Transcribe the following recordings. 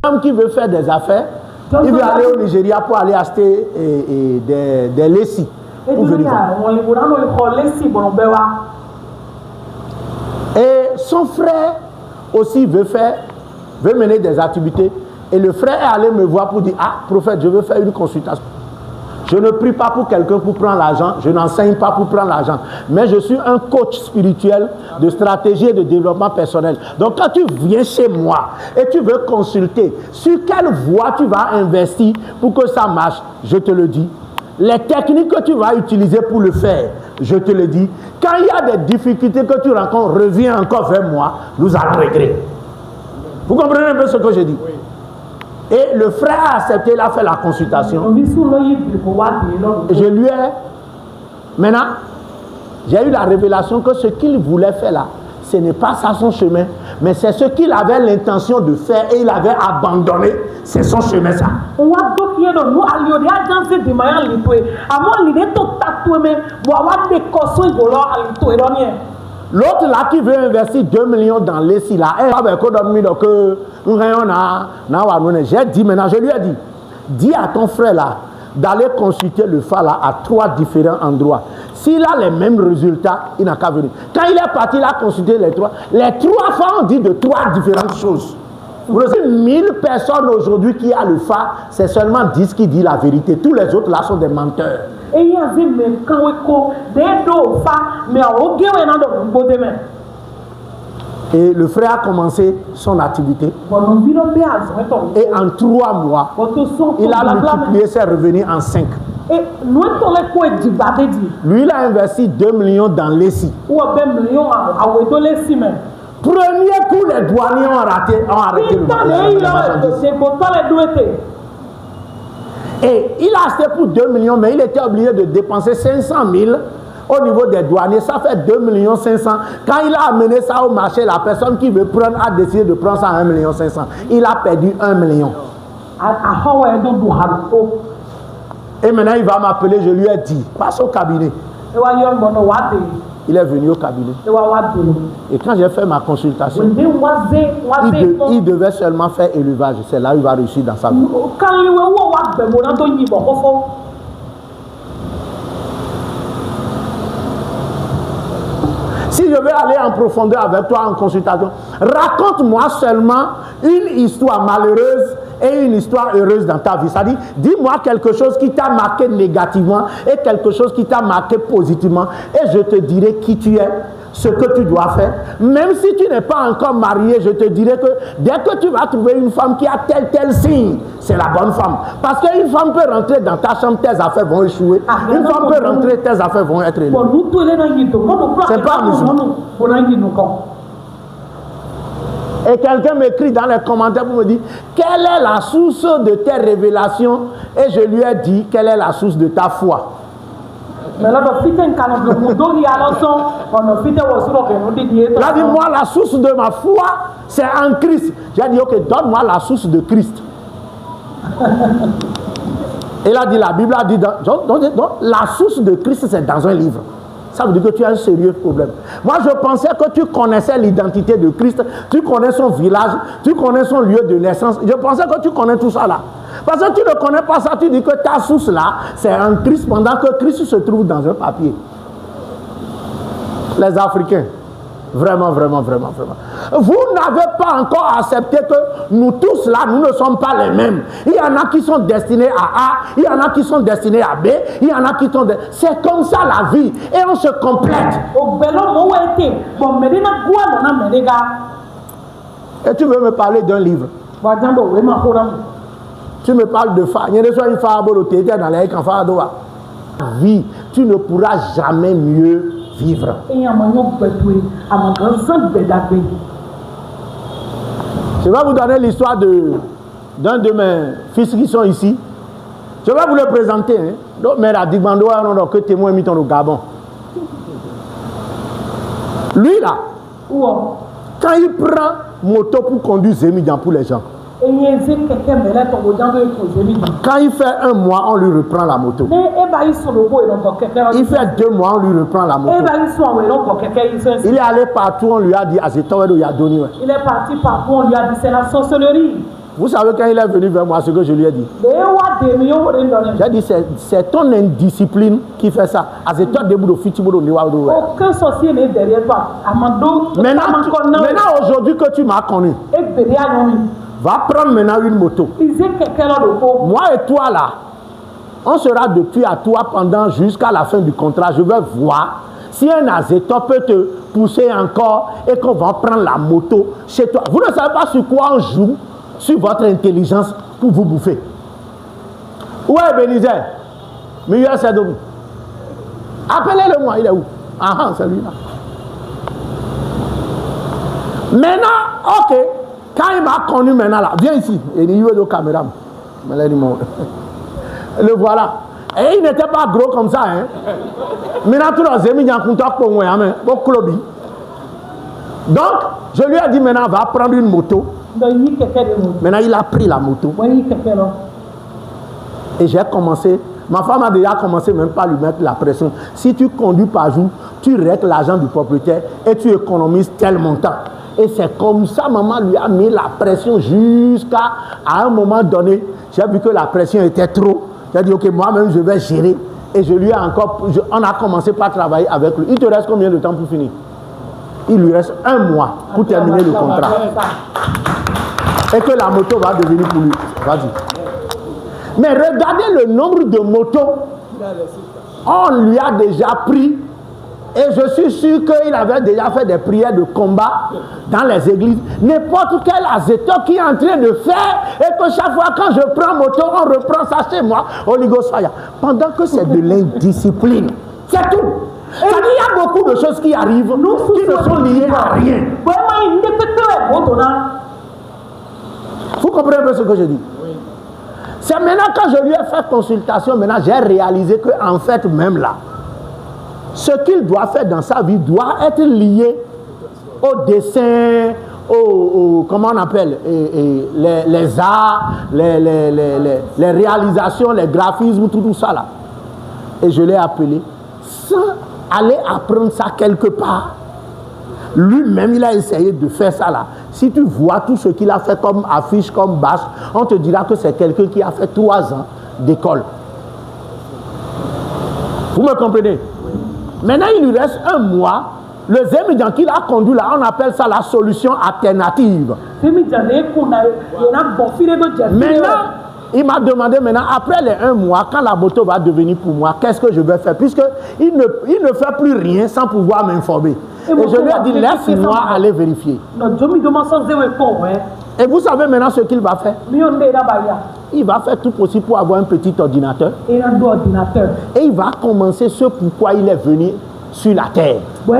homme qui veut faire des affaires, il veut aller au Nigeria pour aller acheter des lacis. Pour venir. Et son frère aussi veut mener des activités. Et le frère est allé me voir pour dire, ah, prophète, je veux faire une consultation. Je ne prie pas pour quelqu'un pour prendre l'argent, je n'enseigne pas pour prendre l'argent, mais je suis un coach spirituel de stratégie et de développement personnel. Donc quand tu viens chez moi et tu veux consulter sur quelle voie tu vas investir pour que ça marche, je te le dis. Les techniques que tu vas utiliser pour le faire, je te le dis. Quand il y a des difficultés que tu rencontres, reviens encore vers moi, nous allons régler. Vous comprenez un peu ce que je dis? Oui. Et le frère a accepté, il a fait la consultation. Je lui ai... Maintenant, j'ai eu la révélation que ce qu'il voulait faire là, ce n'est pas ça son chemin, mais c'est ce qu'il avait l'intention de faire et il avait abandonné, c'est son chemin ça. L'autre là qui veut investir 2 millions dans les là, j'ai dit maintenant, je lui ai dit, dis à ton frère là d'aller consulter le phare là à 3 différents endroits. S'il a les mêmes résultats, il n'a qu'à venir. Quand il est parti, il a consulté les 3. Les 3 phares ont dit de 3 différentes choses. Vous savez, 1000 personnes aujourd'hui qui ont le phare, c'est seulement 10 qui disent la vérité. Tous les autres là sont des menteurs. Et le frère a commencé son activité. Et en 3 mois, il a multiplié ses revenus en 5. Lui, il a investi 2 millions dans l'ESI. Premier coup, les douaniers ont arrêté le marchandise. Et il a acheté pour 2 millions, mais il était obligé de dépenser 500 000 au niveau des douaniers. Ça fait 2 millions 500. Quand il a amené ça au marché, la personne qui veut prendre a décidé de prendre ça à 1 million 500. Il a perdu 1 million. Et maintenant, il va m'appeler, je lui ai dit, passe au cabinet. Il est venu au cabinet. Et quand j'ai fait ma consultation, il devait seulement faire élevage. C'est là où il va réussir dans sa vie. Si je vais aller en profondeur avec toi en consultation, raconte-moi seulement une histoire malheureuse et une histoire heureuse dans ta vie. C'est-à-dire, dis-moi quelque chose qui t'a marqué négativement et quelque chose qui t'a marqué positivement. Et je te dirai qui tu es, ce que tu dois faire. Même si tu n'es pas encore marié, je te dirai que dès que tu vas trouver une femme qui a tel signe, c'est la bonne femme. Parce qu'une femme peut rentrer dans ta chambre, tes affaires vont échouer. Une femme peut rentrer, tes affaires vont être élevées. C'est pas amusant. Et quelqu'un m'écrit dans les commentaires pour me dire quelle est la source de tes révélations, et je lui ai dit quelle est la source de ta foi. Il a dit moi la source de ma foi c'est en Christ. J'ai dit ok, donne-moi la source de Christ. Il a dit la Bible a dit donc, la source de Christ c'est dans un livre. Ça veut dire que tu as un sérieux problème. Moi, je pensais que tu connaissais l'identité de Christ, tu connais son village, tu connais son lieu de naissance. Je pensais que tu connais tout ça là. Parce que tu ne connais pas ça, tu dis que ta source là, c'est en Christ, pendant que Christ se trouve dans un papier. Les Africains, vraiment, vraiment, vraiment, vraiment. Vous n'avez pas encore accepté que nous tous là, nous ne sommes pas les mêmes. Il y en a qui sont destinés à A, il y en a qui sont destinés à B, il y en a qui sont... C'est comme ça la vie. Et on se complète. Et tu veux me parler d'un livre? Tu me parles de fa. Vie, tu ne pourras jamais mieux vivre. Je vais vous donner l'histoire d'un de mes fils qui sont ici. Je vais vous le présenter. Donc, mais la Digmando a que témoin mis au Gabon. Lui là, quand il prend moto pour conduire Zémidian pour les gens, quand il fait 1 mois, on lui reprend la moto. Il fait 2 mois, on lui reprend la moto. Il est allé partout, on lui a dit, il est parti partout, on lui a dit, c'est la sorcellerie. Vous savez, quand il est venu vers moi, ce que je lui ai dit. J'ai dit, c'est ton indiscipline qui fait ça. Aucun sorcier n'est derrière toi. Maintenant, aujourd'hui que tu m'as connu, va prendre maintenant une moto. Moi et toi là, on sera de tu à toi pendant jusqu'à la fin du contrat. Je vais voir si un azéto peut te pousser encore et qu'on va prendre la moto chez toi. Vous ne savez pas sur quoi on joue, sur votre intelligence pour vous bouffer. Où est Bénizer? Meilleur Sadomi. Appelez-le moi, il est où? Ah, c'est lui là. Maintenant, ok. Quand il m'a connu maintenant là, viens ici. Il est au caméra. Le voilà. Et il n'était pas gros comme ça. Hein. Maintenant, tout le monde a contact pour moi. Donc, je lui ai dit maintenant, va prendre une moto. Maintenant, il a pris la moto. Et j'ai commencé. Ma femme a déjà commencé même pas à lui mettre la pression. Si tu conduis par jour, tu règles l'argent du propriétaire et tu économises tel montant. Et c'est comme ça, maman lui a mis la pression jusqu'à un moment donné. J'ai vu que la pression était trop. J'ai dit, ok, moi-même, je vais gérer. Et je lui ai encore... on a commencé par travailler avec lui. Il te reste combien de temps pour finir? Il lui reste 1 mois pour terminer le contrat. Et que la moto va devenir pour lui. Vas-y. Mais regardez le nombre de motos. On lui a déjà pris. Et je suis sûr qu'il avait déjà fait des prières de combat dans les églises. N'importe quel azéto qui est en train de faire et que chaque fois quand je prends moto, on reprend ça chez moi, Oligosfaya. Pendant que c'est de l'indiscipline. C'est tout. Il y a beaucoup de choses qui arrivent qui ne sont liées à rien. Vous comprenez un peu ce que je dis? C'est maintenant quand je lui ai fait consultation, maintenant j'ai réalisé qu'en fait même là, ce qu'il doit faire dans sa vie doit être lié au dessin, comment on appelle, les arts, les réalisations, les graphismes, tout ça là. Et je l'ai appelé sans aller apprendre ça quelque part. Lui-même, il a essayé de faire ça là. Si tu vois tout ce qu'il a fait comme affiche, comme bâche, on te dira que c'est quelqu'un qui a fait 3 ans d'école. Vous me comprenez? Maintenant, il lui reste 1 mois. Le Zemidian qu'il a conduit là, on appelle ça la solution alternative. Maintenant, il m'a demandé maintenant, après les 1 mois, quand la moto va devenir pour moi, qu'est-ce que je vais faire? Puisqu'il ne fait plus rien sans pouvoir m'informer. Et je lui ai dit, laisse-moi aller vérifier. Et vous savez maintenant ce qu'il va faire? Il va faire tout possible pour avoir un petit ordinateur. Et il va commencer ce pourquoi il est venu sur la terre. Et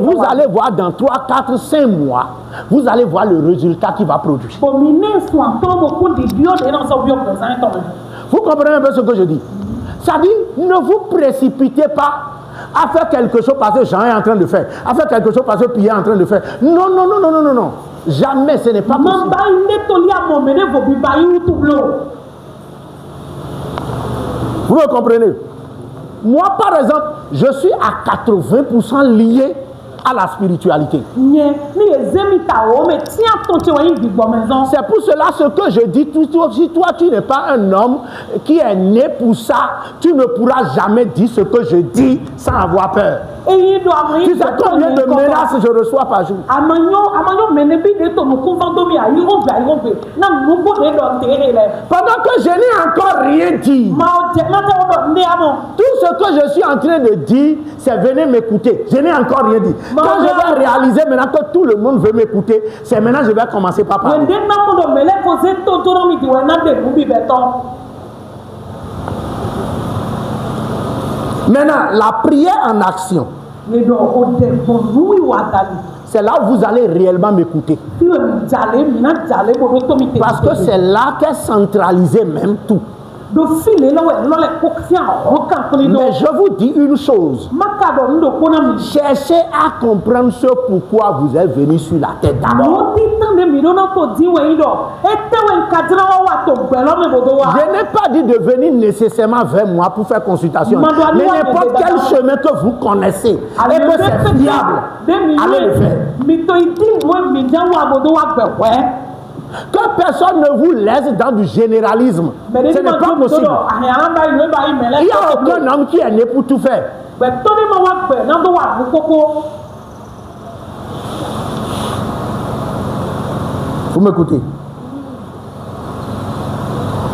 vous allez voir dans 3, 4, 5 mois, vous allez voir le résultat qu'il va produire. Vous comprenez un peu ce que je dis? Ça dit, ne vous précipitez pas à faire quelque chose parce que Jean est en train de faire, à faire quelque chose parce que Pierre est en train de faire. Non, non, non, non, non, non, non. Jamais, ce n'est pas possible. Vous me comprenez? Moi, par exemple, je suis à 80% lié à la spiritualité. C'est pour cela ce que je dis, si toi tu n'es pas un homme qui est né pour ça, tu ne pourras jamais dire ce que je dis sans avoir peur. Tu sais combien de menaces je reçois par jour? Pendant que je n'ai encore rien dit. Tout ce que je suis en train de dire, c'est venez m'écouter. Je n'ai encore rien dit. Quand je vais réaliser maintenant que tout le monde veut m'écouter, c'est maintenant que je vais commencer par parler. Maintenant, la prière en action, c'est là où vous allez réellement m'écouter. Parce que c'est là qu'est centralisé même tout. Mais je vous dis une chose. Cherchez à comprendre ce pourquoi vous êtes venu sur la terre d'abord. Je n'ai pas dit de venir nécessairement vers moi pour faire consultation. Mais n'importe quel chemin que vous connaissez et que c'est fiable, allez le faire. Que personne ne vous laisse dans du généralisme. Ce n'est pas possible. Il n'y a aucun homme qui est né pour tout faire. Vous m'écoutez?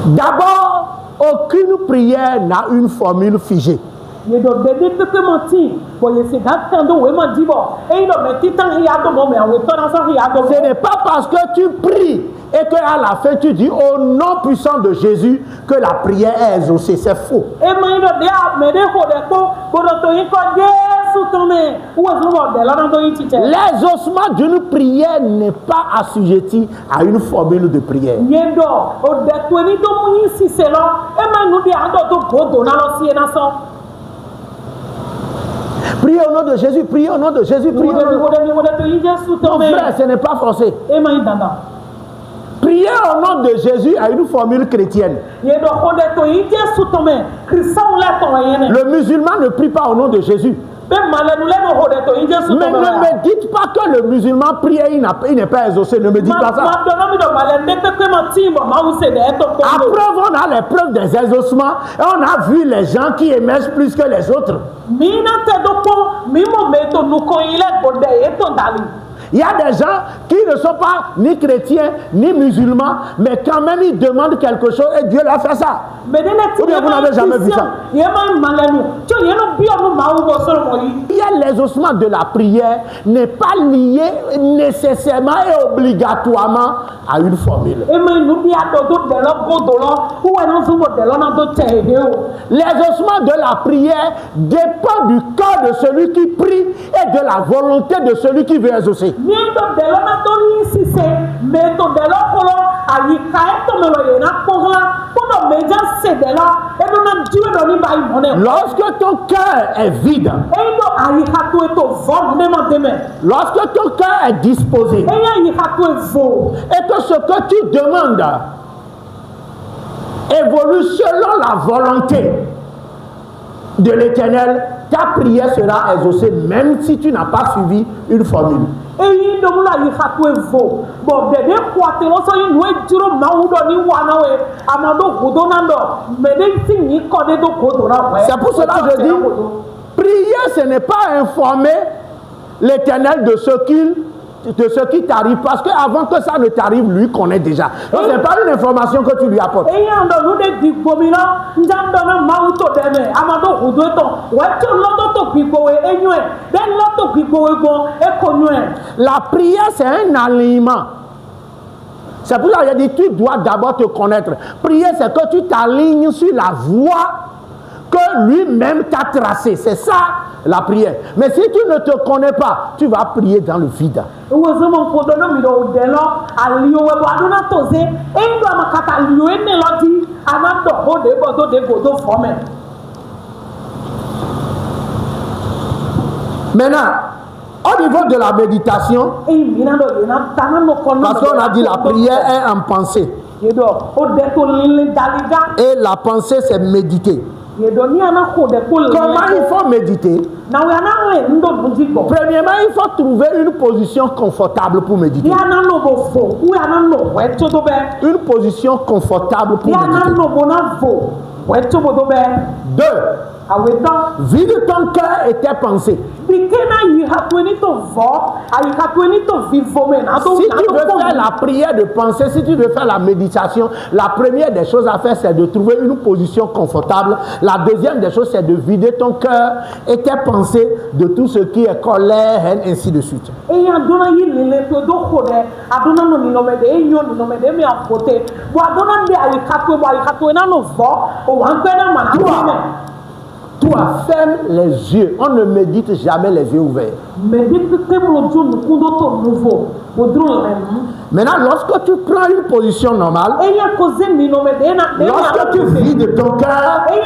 D'abord, aucune prière n'a une formule figée. Ce n'est pas parce que tu pries et qu'à la fin tu dis au nom puissant de Jésus que la prière est exaucée. C'est faux. L'exaucement d'une prière n'est pas assujetti à une formule de prière. Priez au nom de Jésus, priez au nom de Jésus, priez au nom de Jésus. Non, frère, ce n'est pas forcé. Prier au nom de Jésus a une formule chrétienne. Le musulman ne prie pas au nom de Jésus. Mais ne me dites pas que le musulman prie et il n'est pas exaucé. Ne me dites pas ça. Après, on a les preuves des exaucements et on a vu les gens qui émergent plus que les autres. Il y a des gens qui ne sont pas ni chrétiens ni musulmans, mais quand même ils demandent quelque chose et Dieu leur fait ça. Ou bien vous n'avez jamais vu ça. Il y a l'exaucement de la prière n'est pas lié nécessairement et obligatoirement à une formule. L'exaucement de la prière dépend du cœur de celui qui prie et de la volonté de celui qui veut exaucer. Lorsque ton cœur est vide, lorsque ton cœur est disposé, et que ce que tu demandes évolue selon la volonté de l'Éternel, ta prière sera exaucée même si tu n'as pas suivi une formule. C'est pour cela que je dis, prier ce n'est pas informer l'Éternel de ce qui t'arrive, parce qu'avant que ça ne t'arrive, lui connaît déjà. Donc ce n'est pas une information que tu lui apportes. La prière, c'est un alignement. C'est pour ça que je dis, tu dois d'abord te connaître. Prier, c'est que tu t'alignes sur la voie que lui-même t'a tracée. C'est ça la prière. Mais si tu ne te connais pas, tu vas prier dans le vide. Maintenant, au niveau de la méditation, parce qu'on a dit la prière est en pensée. Et la pensée, c'est méditer. Comment il faut méditer? Premièrement, il faut trouver une position confortable pour méditer. Une position confortable pour méditer. 2. Vide ton cœur et tes pensées. Si tu veux faire la prière de pensée, si tu veux faire la méditation, la première des choses à faire, c'est de trouver une position confortable. La deuxième des choses, c'est de vider ton cœur et tes pensées de tout ce qui est colère, haine, ainsi de suite. Toi, ferme les yeux. On ne médite jamais les yeux ouverts. Maintenant, lorsque tu prends une position normale, lorsque tu vis de ton cœur et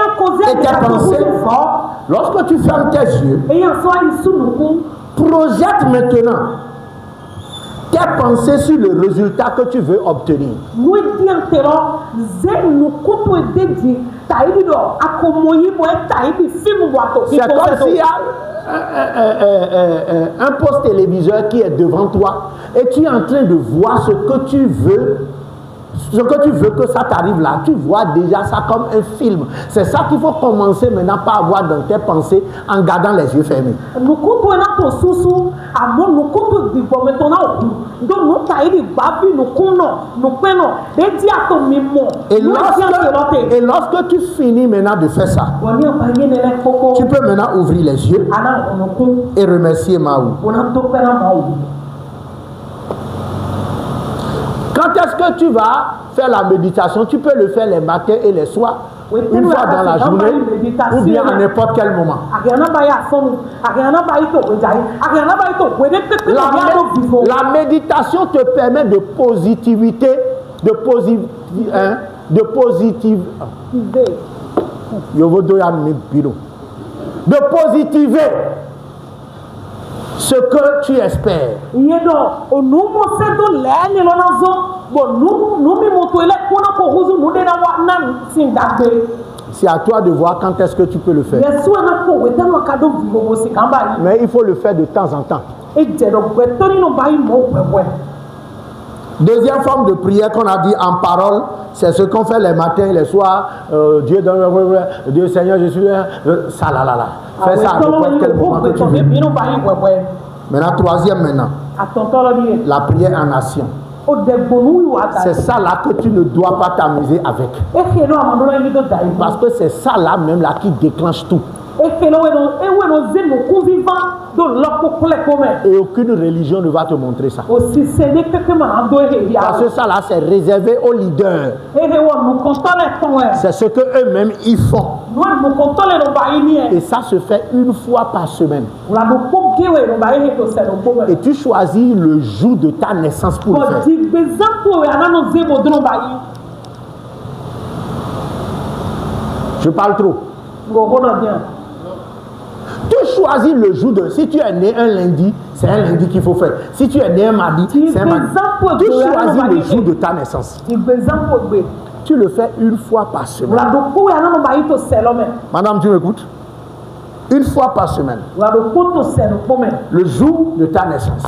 tes pensées, lorsque tu fermes tes yeux, projette maintenant tes pensées sur le résultat que tu veux obtenir. C'est comme s'il y a un poste téléviseur qui est devant toi et tu es en train de voir ce que tu veux. Ce que tu veux que ça t'arrive là, tu vois déjà ça comme un film. C'est ça qu'il faut commencer maintenant par avoir dans tes pensées en gardant les yeux fermés. Et lorsque tu finis maintenant de faire ça, tu peux maintenant ouvrir les yeux et remercier Mahou. Quand est-ce que tu vas faire la méditation? Tu peux le faire les matins et les soirs, une fois dans la journée, ou bien à n'importe quel moment. La méditation te permet de positivité, de positiver ce que tu espères. C'est à toi de voir quand est-ce que tu peux le faire. Mais il faut le faire de temps en temps. Deuxième forme de prière qu'on a dit en parole, c'est ce qu'on fait les matins et les soirs. Dieu donne, Dieu Seigneur, je suis là. Ça là là là. Fais ça à n'importe quel moment que tu veux. Maintenant, troisième maintenant. La prière en nation. C'est ça là que tu ne dois pas t'amuser avec. Parce que c'est ça là même là qui déclenche tout. Et aucune religion ne va te montrer ça. Parce que ça là c'est réservé aux leaders. C'est ce que eux-mêmes ils font. Et ça se fait une fois par semaine. Et tu choisis le jour de ta naissance pour le faire. Je parle trop. Tu choisis le jour de... Si tu es né un lundi, c'est un lundi qu'il faut faire. Si tu es né un mardi, c'est un mardi. Tu choisis le jour de ta naissance. Tu le fais une fois par semaine. Madame, tu m'écoutes? Une fois par semaine. Le jour de ta naissance.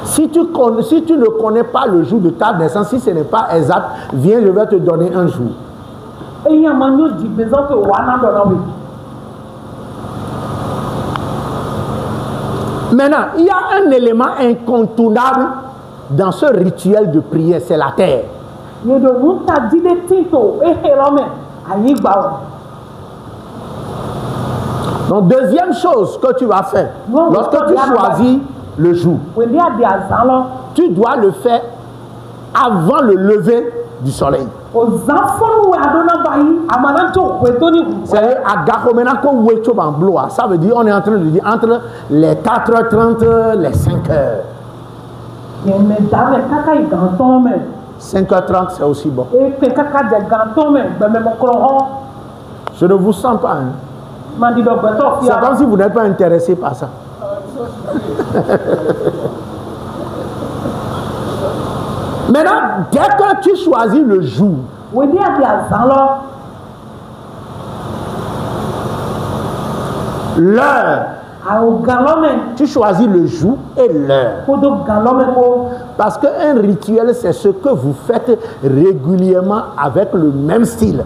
Si tu ne connais pas le jour de ta naissance, si ce n'est pas exact, viens, je vais te donner un jour. Maintenant, il y a un élément incontournable dans ce rituel de prière, c'est la terre. Donc, deuxième chose que tu vas faire, lorsque tu choisis le jour, tu dois le faire avant le lever du soleil. Ça veut dire, on est en train de dire entre les 4h30 les 5h. 5h30 c'est aussi bon. Je ne vous sens pas. Hein. C'est comme si vous n'êtes pas intéressé par ça. Maintenant, dès que tu choisis le jour, l'heure, tu choisis le jour et l'heure. Parce qu'un rituel, c'est ce que vous faites régulièrement avec le même style.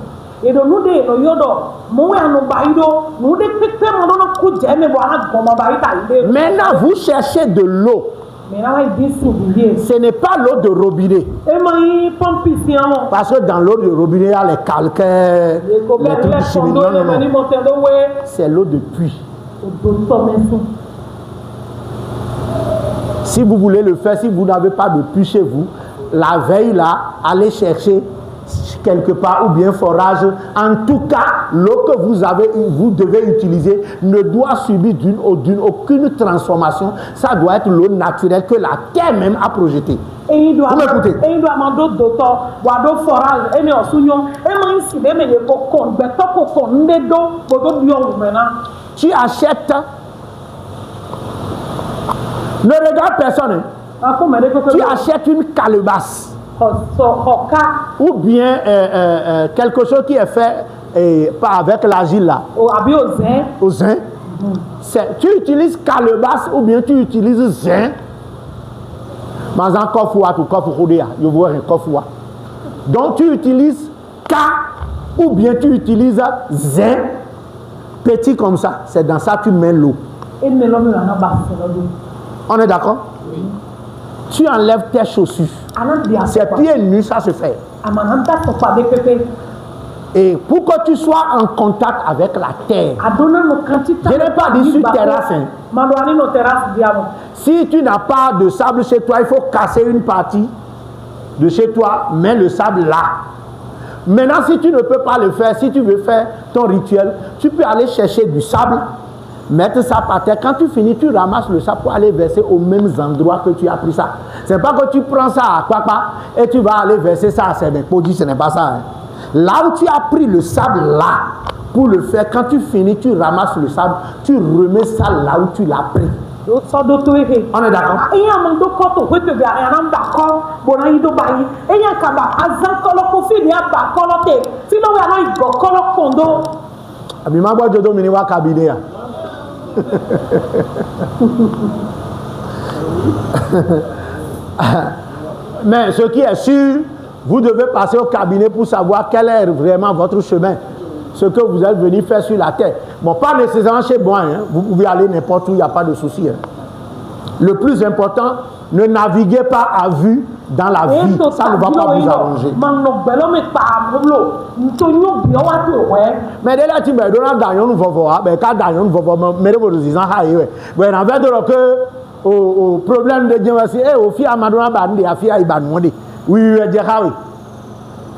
Maintenant, vous cherchez de l'eau. Ce n'est pas l'eau de robinet. Parce que dans l'eau de robinet, il y a les calcaires, les trucs chimiques. Non. C'est l'eau de puits. Si vous voulez le faire, si vous n'avez pas de puits chez vous, la veille là, allez chercher quelque part ou bien forage. En tout cas, l'eau que vous devez utiliser ne doit subir aucune transformation. Ça doit être l'eau naturelle que la terre même a projetée. Et il doit m'écoutez? Et il doit demander d'auteur, boire forage, et mais au soignon, et moi ici, mais il faut qu'on, mais tant qu'on ne donne maintenant. Tu achètes. Ne regarde personne. Tu achètes une calebasse. Ou bien quelque chose qui est fait avec l'argile là. Au zin. Tu utilises calebasse ou bien tu utilises zin. Donc tu utilises K ou bien tu utilises zin. Petit comme ça. C'est dans ça que tu mets l'eau. On est d'accord? Oui. Tu enlèves tes chaussures. C'est pieds nus, ça se fait. Et pour que tu sois en contact avec la terre. Je n'ai pas dit sur terrasse. Si tu n'as pas de sable chez toi, il faut casser une partie de chez toi, mets le sable là. Maintenant, si tu ne peux pas le faire, si tu veux faire ton rituel, tu peux aller chercher du sable. Mettre ça par terre. Quand tu finis, tu ramasses le sable pour aller verser aux mêmes endroits que tu as pris ça. C'est pas que tu prends ça à Kwakwa et tu vas aller verser ça à Sénépodi, ce n'est pas ça. Hein. Là où tu as pris le sable là, pour le faire, quand tu finis, tu ramasses le sable, tu remets ça là où tu l'as pris. On est d'accord? Mais ce qui est sûr, vous devez passer au cabinet pour savoir quel est vraiment votre chemin, ce que vous êtes venu faire sur la terre. Bon, pas nécessairement chez moi, hein. Vous pouvez aller n'importe où, il n'y a pas de souci. Hein. Le plus important, ne naviguez pas à vue dans la vie, ça ne va pas vous arranger. Mais dès là, tu me donnes d'ailleurs nous voir, mais quand d'ailleurs nous voir, mais vous disons, ah, oui, mais en fait, que au problème de Dieu, c'est au fil à Madonna Bandi, à Fia Ibanoundi. Oui, oui,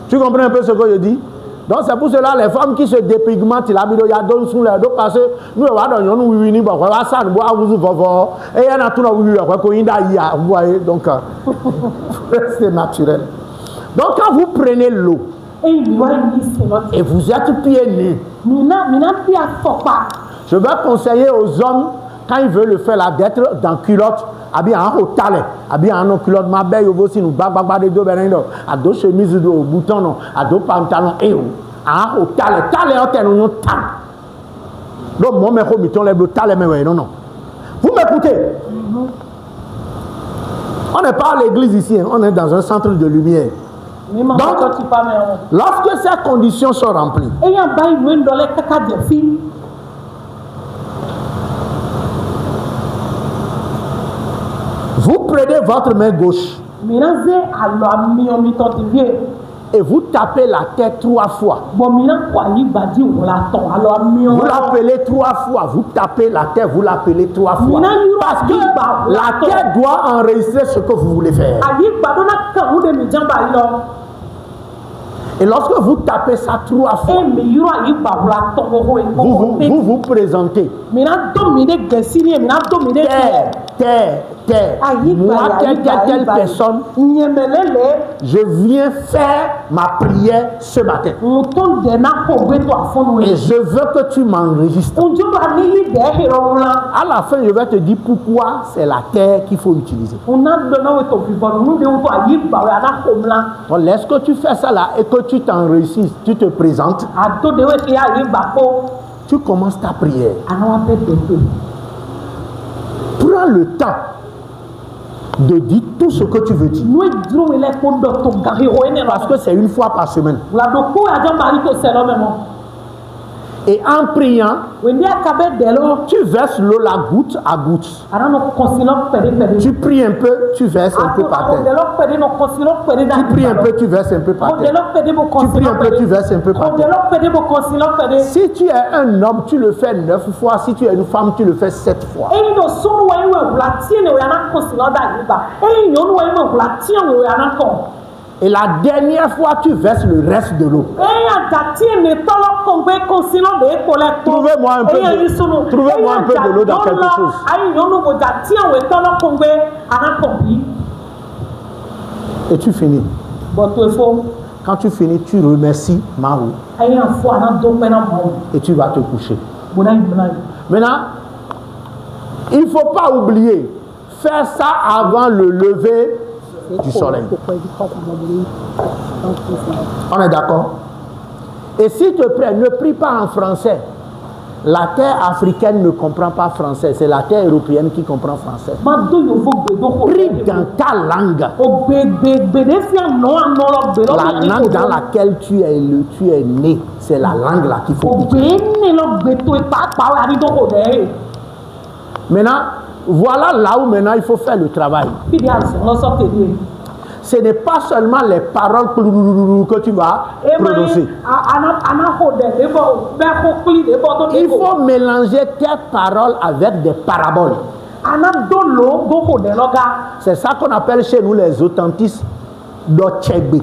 tu comprends un peu ce que je dis? Donc c'est pour cela les femmes qui se dépigmentent, la vidéo, il y a d'autres sous les dos parce que nous, nous, oui, oui, bon, ça, nous, vous et il y en a tout, oui, vous voyez, donc c'est naturel. Donc quand vous prenez l'eau et vous êtes pieds nus, je vais conseiller aux hommes, quand ils veulent le faire, là, d'être dans culotte, habillé en haut talent, habillé en culotte, ma belle, aussi, nous, de deux benendo, à deux chemises de boutons, à deux pantalons, et en haut talent, talent, talent. Donc, moi, je me lève le talent, mais non. Vous m'écoutez? On n'est pas à l'église ici, on est dans un centre de lumière. Donc, lorsque ces conditions sont remplies, vous prenez votre main gauche et vous tapez la tête 3 fois. Vous l'appelez 3 fois. Vous tapez la tête, vous l'appelez 3 fois. Parce que la tête doit enregistrer ce que vous voulez faire. Et lorsque vous tapez ça 3 fois, vous présentez. Moi, telle personne, je viens faire ma prière ce matin. Et je veux que tu m'enregistres. À la fin, je vais te dire pourquoi c'est la terre qu'il faut utiliser. Donc, lorsque tu fais ça là et que tu t'enregistres, tu te présentes, tu commences ta prière. Prends le temps de dire tout ce que tu veux dire. Parce que c'est une fois par semaine. Et en priant, tu verses l'eau la goutte à goutte. Tu pries un peu, tu verses un peu par terre. Tu pries un peu, tu verses un peu par terre. Tu pries un peu, tu verses un peu par terre. Si tu es un homme, tu le fais 9 fois. Si tu es une femme, tu le fais 7 fois. Et la dernière fois, tu verses le reste de l'eau. Trouvez-moi un peu de l'eau dans quelque chose. Et tu finis. Quand tu finis, tu remercies Mahou. Et tu vas te coucher. Maintenant, il ne faut pas oublier, faire ça avant le lever du soleil. On est d'accord? Et s'il te plaît, ne prie pas en français. La terre africaine ne comprend pas français. C'est la terre européenne qui comprend français. Prie dans ta langue. La langue dans laquelle tu es né. C'est la langue là qu'il faut prier. Maintenant, voilà là où maintenant il faut faire le travail. Ce n'est pas seulement les paroles que tu vas prononcer. Il faut mélanger tes paroles avec des paraboles. C'est ça qu'on appelle chez nous les authentiques d'Otchegbe.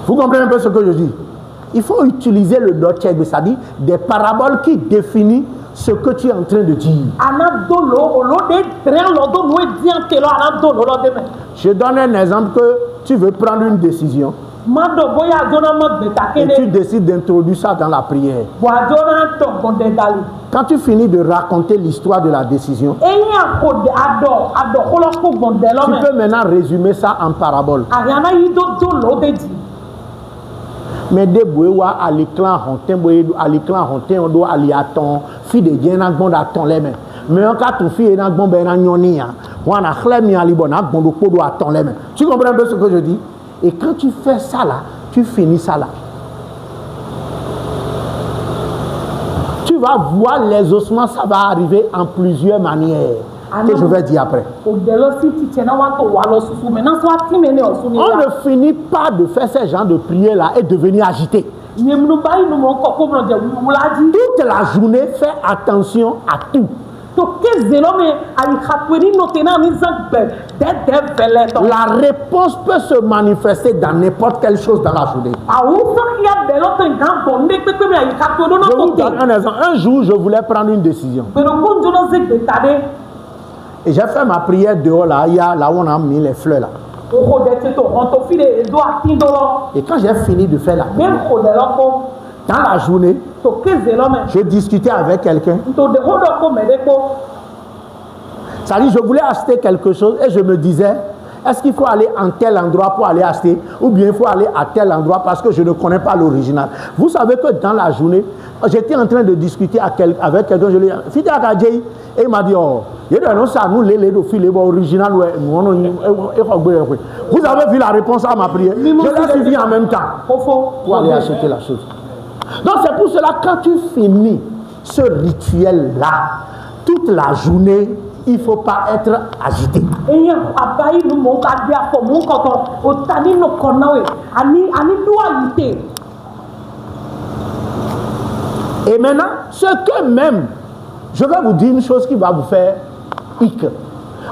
Vous comprenez un peu ce que je dis? Il faut utiliser le d'Otchegbe, c'est-à-dire des paraboles qui définissent ce que tu es en train de dire. Je donne un exemple que tu veux prendre une décision et tu décides d'introduire ça dans la prière. Quand tu finis de raconter l'histoire de la décision, tu peux maintenant résumer ça en parabole. Mais des bouéwa à l'écran on doit aller à ton fille de bien bon à ton les mains. Mais en cas ton fille est dans bon ben agnonia, on a chlemi à libon à bon à ton les mains. Tu comprends un peu ce que je dis? Et quand tu fais ça là, tu finis ça là. Tu vas voir les ossements, ça va arriver en plusieurs manières. Que je vais dire après. On ne finit pas de faire ce genre de prière là et devenir agité. Toute la journée, fais attention à tout. La réponse peut se manifester dans n'importe quelle chose dans la journée. Je vous donne un exemple. Un jour, je voulais prendre une décision. Et j'ai fait ma prière dehors là, où on a mis les fleurs là. Et quand j'ai fini de faire la prière, dans la journée, je discutais avec quelqu'un. C'est-à-dire, je voulais acheter quelque chose et je me disais, est-ce qu'il faut aller en tel endroit pour aller acheter ou bien il faut aller à tel endroit parce que je ne connais pas l'original. Vous savez que dans la journée, j'étais en train de discuter avec quelqu'un, je lui ai dit, et il m'a dit, oh, original. Vous avez vu la réponse à ma prière? Je l'ai suivi en même temps pour aller acheter la chose. Donc c'est pour cela, quand tu finis ce rituel-là, toute la journée, il ne faut pas être agité. Et maintenant, ce que même, je vais vous dire une chose qui va vous faire hic.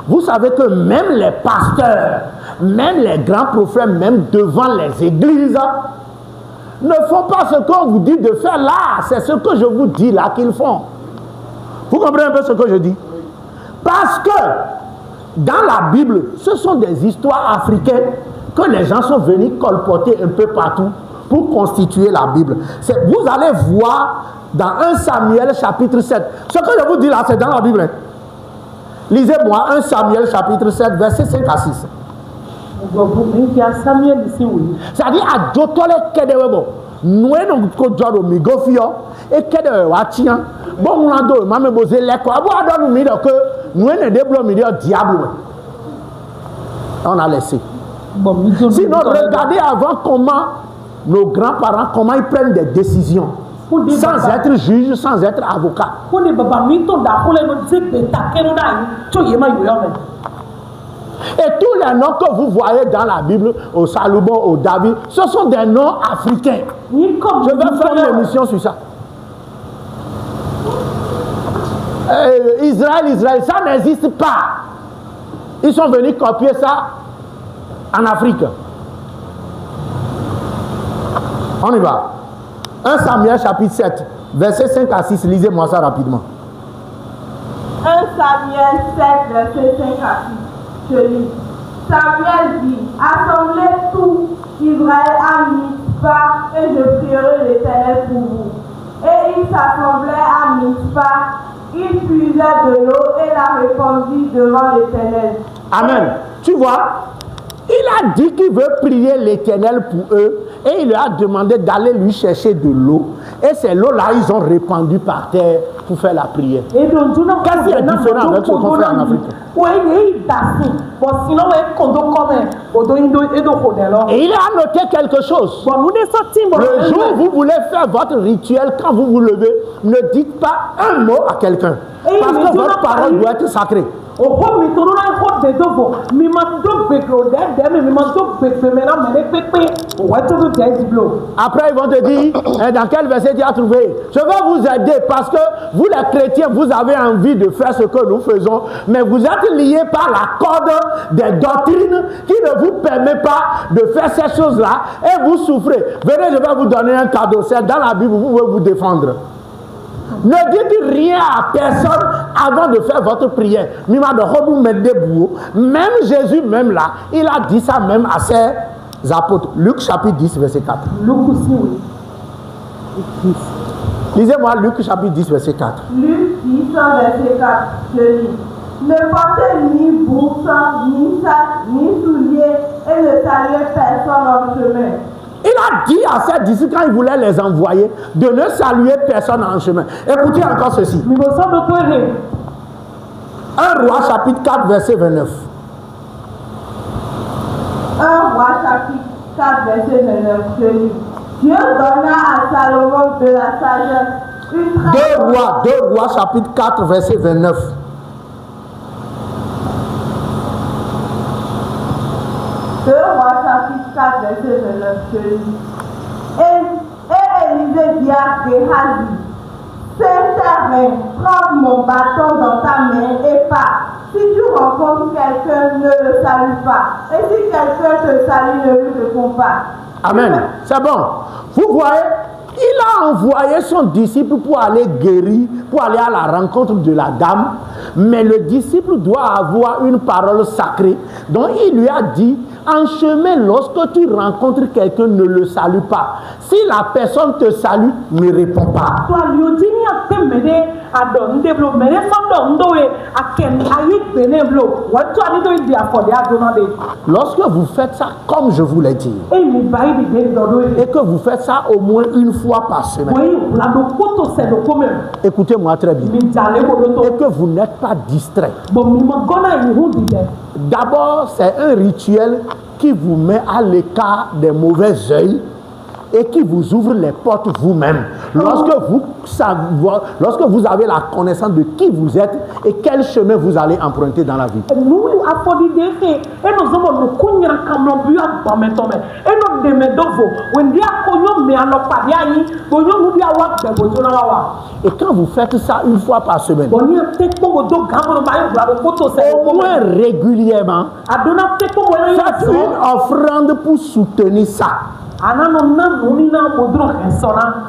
Vous savez que même les pasteurs, même les grands prophètes, même devant les églises, ne font pas ce qu'on vous dit de faire là. C'est ce que je vous dis là qu'ils font. Vous comprenez un peu ce que je dis? Parce que dans la Bible, ce sont des histoires africaines que les gens sont venus colporter un peu partout pour constituer la Bible. Vous allez voir dans 1 Samuel chapitre 7. Ce que je vous dis là, c'est dans la Bible. Lisez-moi 1 Samuel chapitre 7, versets 5 à 6. C'est-à-dire à Jotole Kedewebo, nous sommes au Migofio et Kedewatian. Bon, on a deux, Mame Bosé Leko. Abo Adon nous dit que nous sommes des blocs milieu diable. On a laissé. Sinon, regardez avant comment nos grands-parents, comment ils prennent des décisions. Sans être juge, sans être avocat. Et tous les noms que vous voyez dans la Bible, au Salomon, au David, ce sont des noms africains. Je vais faire une émission sur ça. Israël, ça n'existe pas. Ils sont venus copier ça en Afrique. On y va. 1 Samuel chapitre 7, versets 5 à 6. Lisez-moi ça rapidement. 1 Samuel 7, verset 5 à 6. Je lis. Samuel dit, assemblez tout Israël à Mitzpah et je prierai l'Éternel pour vous. Et ils s'assemblaient à Mitzpah, ils puisaient de l'eau et la répandirent devant l'Éternel. Amen. Tu vois, il a dit qu'il veut prier l'Éternel pour eux et il leur a demandé d'aller lui chercher de l'eau. Et c'est l'eau-là, ils ont répandu par terre pour faire la prière. Qu'est-ce qui est différent avec ce qu'on fait en Afrique? Et il a noté quelque chose. Le jour où vous voulez faire votre rituel, quand vous vous levez, ne dites pas un mot à quelqu'un. Parce que votre parole doit être sacrée. Après, ils vont te dire, dans quel verset tu as trouvé? Je vais vous aider parce que vous, les chrétiens, vous avez envie de faire ce que nous faisons, mais vous êtes liés par la corde des doctrines qui ne vous permet pas de faire ces choses-là et vous souffrez. Venez, je vais vous donner un cadeau. C'est dans la Bible, vous pouvez vous défendre. Ne dites rien à personne avant de faire votre prière. Même Jésus, même là, il a dit ça même à ses apôtres. Luc chapitre 10, verset 4. Luc aussi, oui. Lisez-moi Luc chapitre 10, verset 4. Luc 10, verset 4. Je lis. Ne portez ni bourse, ni sac, ni souliers, et ne saluez personne en chemin. Il a dit à ses disciples quand il voulait les envoyer de ne saluer personne en chemin. Écoutez encore ceci. 1 Roi chapitre 4 verset 29. 1 Roi chapitre 4 verset 29. Je lis. Dieu donna à Salomon de la sagesse une 2 Rois chapitre 4 verset 29. Chapitre 4, verset 29, je lis. Et Élisée dit à Géhazi, Saint-Terrain, prends mon bâton dans ta main et pars. Si tu rencontres quelqu'un, ne le salue pas. Et si quelqu'un te salue, ne lui réponds pas. Amen. C'est bon. Vous voyez, il a envoyé son disciple pour aller guérir, pour aller à la rencontre de la dame. Mais le disciple doit avoir une parole sacrée. Donc il lui a dit, en chemin, lorsque tu rencontres quelqu'un, ne le salue pas. Si la personne te salue, ne réponds pas. Lorsque vous faites ça, comme je vous l'ai dit, et que vous faites ça au moins une fois par semaine, écoutez-moi très bien, et que vous n'êtes pas distrait. D'abord, c'est un rituel qui vous met à l'écart des mauvais œils et qui vous ouvre les portes vous-même. Lorsque vous avez la connaissance de qui vous êtes et quel chemin vous allez emprunter dans la vie. Et quand vous faites ça une fois par semaine, au moins régulièrement, faites une offrande pour soutenir ça.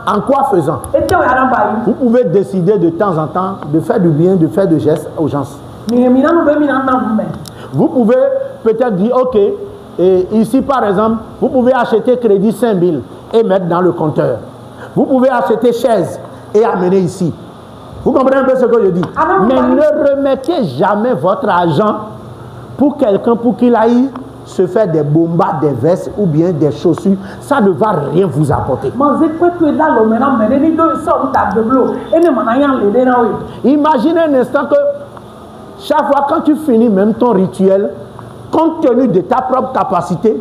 En quoi faisant? Vous pouvez décider de temps en temps de faire du bien, de faire des gestes aux gens. Vous pouvez peut-être dire, ok, et ici par exemple, vous pouvez acheter crédit 5 000 et mettre dans le compteur. Vous pouvez acheter chaise et amener ici. Vous comprenez un peu ce que je dis? Mais ne remettez jamais votre argent pour quelqu'un pour qu'il aille se faire des bombas, des vestes ou bien des chaussures. Ça ne va rien vous apporter. Imagine un instant que chaque fois quand tu finis même ton rituel, compte tenu de ta propre capacité,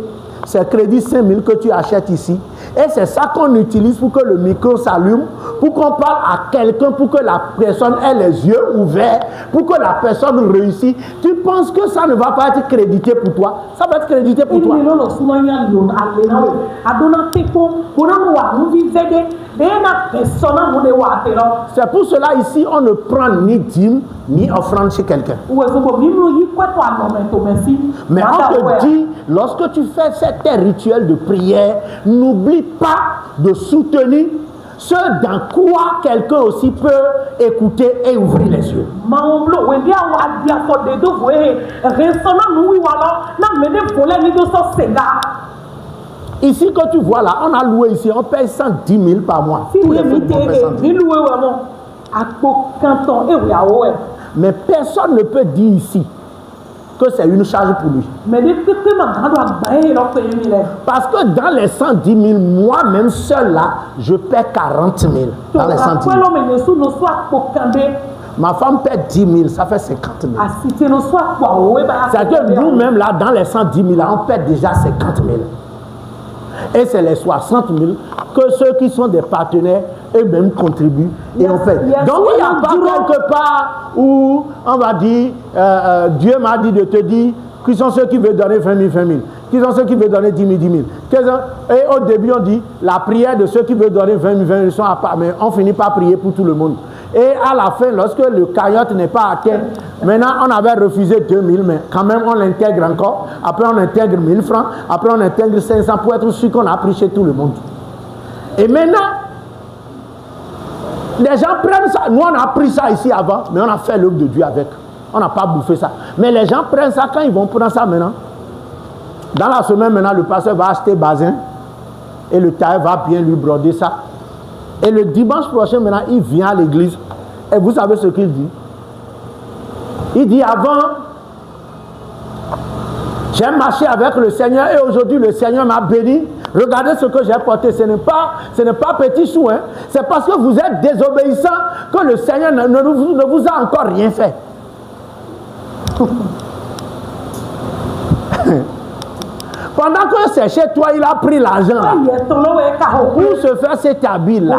c'est crédit 5 000 que tu achètes ici. Et c'est ça qu'on utilise pour que le micro s'allume, pour qu'on parle à quelqu'un, pour que la personne ait les yeux ouverts, pour que la personne réussisse. Tu penses que ça ne va pas être crédité pour toi? Ça va être crédité pour toi. C'est pour cela ici, on ne prend ni dîme, ni offrande chez quelqu'un. Mais on te dit, lorsque tu fais tes rituels de prière, n'oublie suffit pas de soutenir ce dans quoi quelqu'un aussi peut écouter et ouvrir les yeux. Ici, que tu vois là, on a loué ici, on paye 110 000 par mois. Mais personne ne peut dire ici que c'est une charge pour lui. Parce que dans les 110 000, moi-même seul là, je paie 40 000. Dans les 110 000. Ma femme paie 10 000, ça fait 50 000. C'est-à-dire que nous-mêmes là, dans les 110 000 là, on paie déjà 50 000. Et c'est les 60 000 que ceux qui sont des partenaires eux-mêmes contribuent et on fait. Donc il n'y a pas quelque part où on va dire Dieu m'a dit de te dire qui sont ceux qui veulent donner 20 000, 20 000, qui sont ceux qui veulent donner 10 000, 10 000. Et au début on dit la prière de ceux qui veulent donner 20 000, 20 000 sont à part, mais on finit par prier pour tout le monde. Et à la fin, lorsque le cagnotte n'est pas atteint, maintenant on avait refusé 2 000, mais quand même on l'intègre encore. Après on intègre 1 000 francs, après on intègre 500 pour être sûr qu'on a pris chez tout le monde. Et maintenant, les gens prennent ça. Nous on a pris ça ici avant, mais on a fait l'œuvre de Dieu avec. On n'a pas bouffé ça. Mais les gens prennent ça quand ils vont prendre ça maintenant. Dans la semaine maintenant, le pasteur va acheter bazin et le tailleur va bien lui broder ça. Et le dimanche prochain, maintenant, il vient à l'église. Et vous savez ce qu'il dit? Il dit avant, j'ai marché avec le Seigneur et aujourd'hui le Seigneur m'a béni. Regardez ce que j'ai porté. Ce n'est pas petit chou. Hein. C'est parce que vous êtes désobéissant que le Seigneur ne vous a encore rien fait. Pendant que c'est chez toi, il a pris l'argent pour se faire cet habit-là.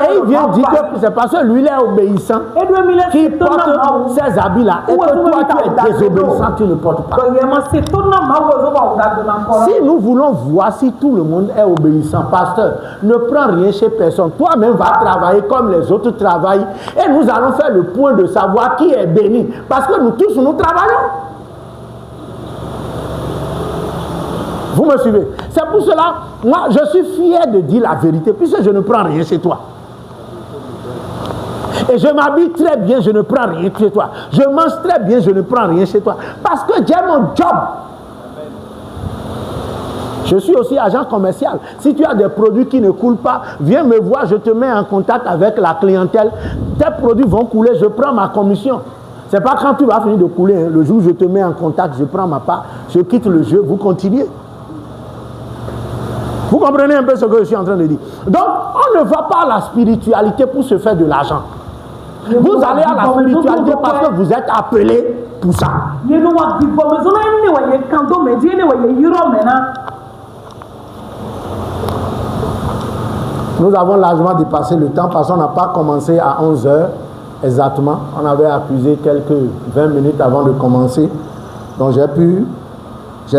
Et il vient dire que c'est parce que lui, il est obéissant qu'il porte ces habits-là. Et que toi, tu es désobéissant, tu ne portes pas. Si nous voulons voir si tout le monde est obéissant, pasteur, ne prends rien chez personne. Toi-même va travailler comme les autres travaillent. Et nous allons faire le point de savoir qui est béni. Parce que nous tous, nous travaillons. Vous me suivez? C'est pour cela, moi, je suis fier de dire la vérité, puisque je ne prends rien chez toi. Et je m'habille très bien, je ne prends rien chez toi. Je mange très bien, je ne prends rien chez toi. Parce que j'ai mon job. Je suis aussi agent commercial. Si tu as des produits qui ne coulent pas, viens me voir, je te mets en contact avec la clientèle. Tes produits vont couler, je prends ma commission. Ce n'est pas quand tu vas finir de couler, hein. Le jour où je te mets en contact, je prends ma part, je quitte le jeu, vous continuez. Vous comprenez un peu ce que je suis en train de dire. Donc, on ne va pas à la spiritualité pour se faire de l'argent. Vous allez à la spiritualité parce que vous êtes appelé pour ça. Nous avons largement dépassé le temps parce qu'on n'a pas commencé à 11h exactement. On avait accusé quelques 20 minutes avant de commencer. Donc, j'ai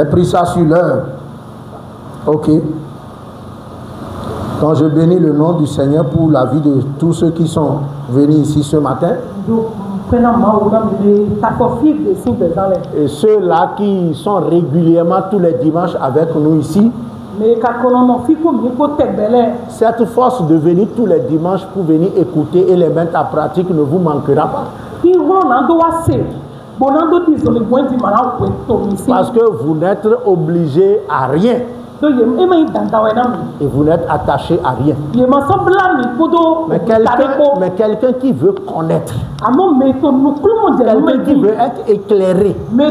pris ça sur l'heure. Ok. Donc je bénis le nom du Seigneur pour la vie de tous ceux qui sont venus ici ce matin. Et ceux-là qui sont régulièrement tous les dimanches avec nous ici. Cette force de venir tous les dimanches pour venir écouter et les mettre en pratique ne vous manquera pas. Parce que vous n'êtes obligé à rien. Et vous n'êtes attaché à rien. Mais quelqu'un qui veut connaître, quelqu'un qui veut être éclairé, ne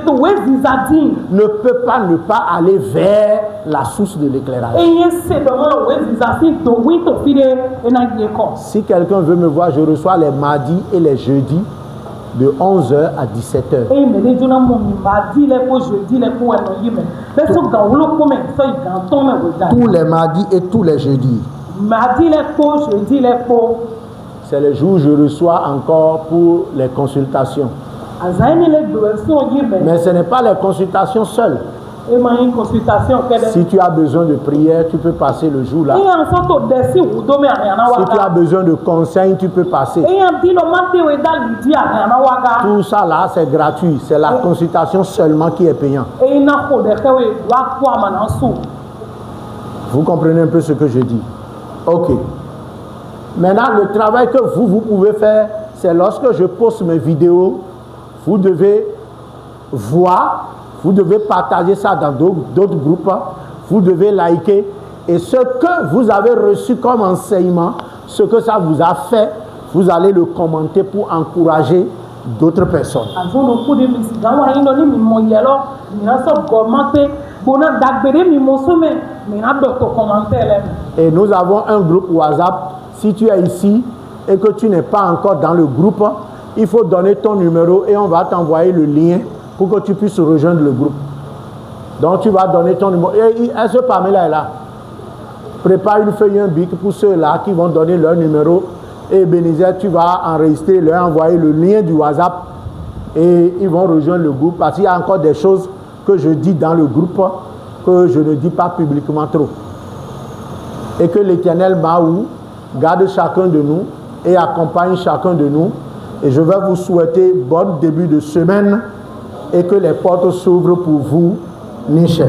peut pas ne pas aller vers la source de l'éclairage. Si quelqu'un veut me voir, je reçois les mardis et les jeudis de 11h à 17h. Tous les mardis et tous les jeudis. C'est le jour où je reçois encore pour les consultations. Mais ce n'est pas les consultations seules. Si tu as besoin de prière, tu peux passer le jour là. Si tu as besoin de conseils, tu peux passer. Tout ça là, c'est gratuit. C'est la consultation seulement qui est payante. Vous comprenez un peu ce que je dis? Ok. Maintenant, le travail que vous pouvez faire, c'est lorsque je poste mes vidéos, vous devez voir, vous devez partager ça dans d'autres groupes, vous devez liker, et ce que vous avez reçu comme enseignement, ce que ça vous a fait, vous allez le commenter pour encourager d'autres personnes. Et nous avons un groupe WhatsApp. Si tu es ici et que tu n'es pas encore dans le groupe, il faut donner ton numéro et on va t'envoyer le lien pour que tu puisses rejoindre le groupe. Donc tu vas donner ton numéro. Est-ce que Pamela est là? Prépare une feuille et un bic pour ceux-là qui vont donner leur numéro. Et Bénézet, tu vas enregistrer, leur envoyer le lien du WhatsApp et ils vont rejoindre le groupe. Parce qu'il y a encore des choses que je dis dans le groupe que je ne dis pas publiquement trop. Et que l'Éternel Mahou garde chacun de nous et accompagne chacun de nous. Et je vais vous souhaiter bon début de semaine et que les portes s'ouvrent pour vous, Niché.